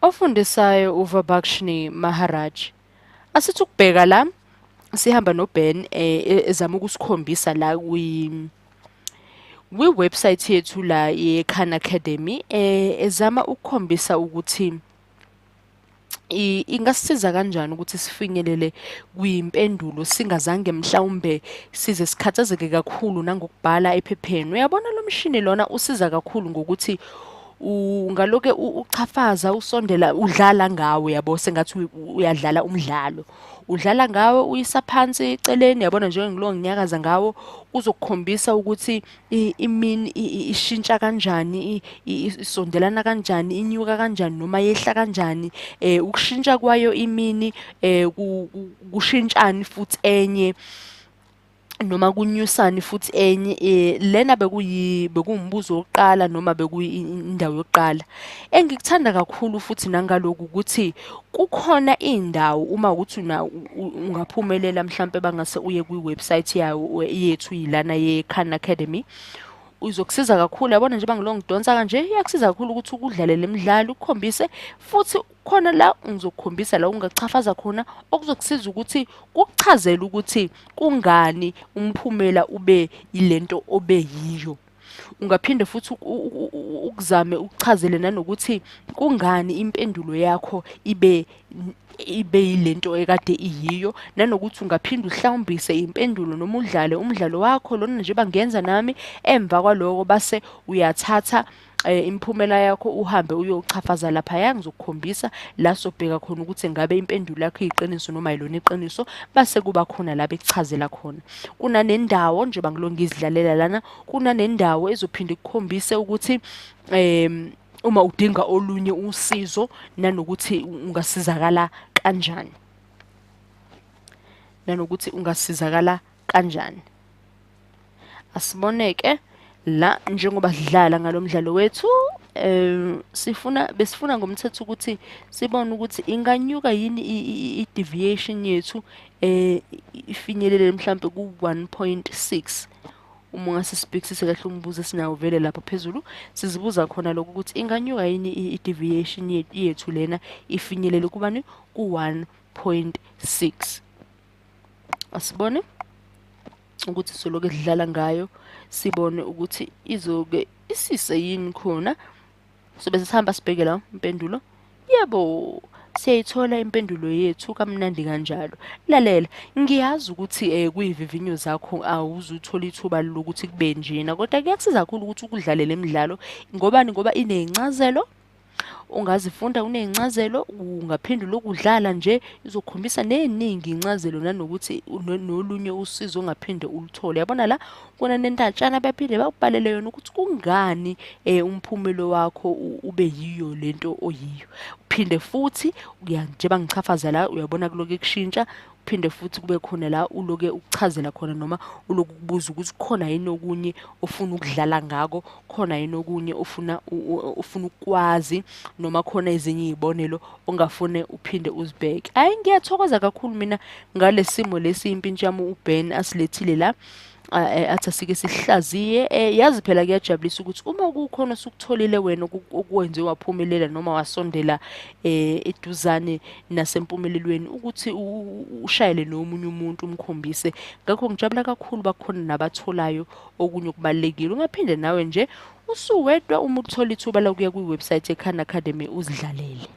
Ofundisayo uVabakshini Maharaj. Asithi ukubheka la sihamba noBen ezama ukusikhombisa la kwi-website yethu la yeKhan Academy ezama ukukhombisa ukuthi ingasisiza kanjani ukuthi sifinyelele kwimpendulo singazange mhlawumbe size sikhathazeke kakhulu nangokubhala ephepheni. Uyabona lo mshini lona usiza kakhulu ngokuthi ungaloke uchafaza usondela udlala ngawe yabo sengathi uyadlala umdlalo. Udlala ngawe uyisa phansi eceleni yabona njengoba ngilo nginyakaza ngawo uzokukhombisa ukuthi imini ishintsha kanjani isondelana kanjani inyuka kanjani noma yehla kanjani ukushintsha kwayo imini kushintshani futhi enye noma kunyusani futhi enye lena bekuwumbuzo wokuqala noma bekuyindawo yokuqala engikuthanda kakhulu futhi nangaloku ukuthi kukhona indawo uma ukuthi ungaphumelela mhlambe bangase uye kwi-website yawo yethu yilana yeKhan Academy uzokusiza kakhulu yabona nje bangilo ngidonsa kanje iyakusiza kakhulu ukuthi ukudlale lemidlalo ukukhombise futhi khona la ngizokukhombisa la ungachafaza khona okuzokusiza ukuthi kukuchazele ukuthi kungani umphumela ube yilento obe yiyo. Ungaphinde futhi ukuzame ukuchazele nanokuthi kungani impendulo yakho ibe yilento ekade iyiyo nanokuthi ungaphinda uhlawumbise impendulo noma udlale umdlalo wakho lona nje bangenza nami emva kwaloko base uyathatha imiphumela yakho uhambe uyochafaza lapha ngizokukhombisa la sobheka khona ukuthi ngabe impendulo yakho iyiqiniso noma ayilona iqiniso base kuba khona la bekuchazela khona. Kunanendawo nje bangilonga izidlalela lana kunanendawo ezophinda ikukhombise ukuthi uma udinga olunye usizo nanokuthi ungasizakala kanjani. Nanokuthi ungasizakala kanjani. Asiboneke la njengoba sidlala ngalomdlalo wethu besifuna ngomthetho ukuthi sibone ukuthi inganyuka yini i-deviation yethu ifinyelele mhlambe ku-1.6 uma ngase sibhekisise kahle umbuzo esinawo vele lapha phezulu sizibuza khona lokho ukuthi inganyuka yini i-deviation yethu lena ifinyelele kubani ku-1.6 asibone ukuthi soloke sidlala ngayo sibone ukuthi izoke isise yini khona so bese sihamba sibheke la impendulo yebo siyayithola impendulo yethu kamnandi kanjalo lalela ngiyazi ukuthi kuyivivinyo zakho awuzuthola ithuba lokuthi kube njena kodwa kuyakusiza kakhulu ukuthi ukudlalela imidlalo ngoba inezincazelo ungazifunda unezincazelo ungaphendula ukudlala nje izokhombisa neziningi incazelo nanokuthi nolunye usizo ongaphinde ulithole yabona la kona nendatshana baphinde bakubhalele yona ukuthi kungani umphumelo wakho ube yiyo lento oyiyo uphinde futhi nje bangichafaza la uyabona kuloke kushintsha uphinde futhi kube khona la uloke ukuchazela khona noma uloku kubuza ukuthi khona yini okunye ofuna ukudlala ngako khona yini okunye ufuna ukwazi noma khona ezinye izibonelo ongafune uphinde uzibheke. Hayi ngiyathokoza kakhulu mina ngalesimo lesimpintshi yami uBen asilethile la athi asike sihlaziye yazi phela kuyajabulisa ukuthi uma kukhona sukutholile wena okwenze waphumelela noma wasondela eduzane nasempumelelweni ukuthi ushayele nomunye umuntu umkhombise ngakho ngijabula kakhulu bakhona nabatholayo okunye okubalekile ungaphinde nawe nje usuwedwa uma uthola ithuba la kuya kwi-website yeKhan Academy uzidlalele.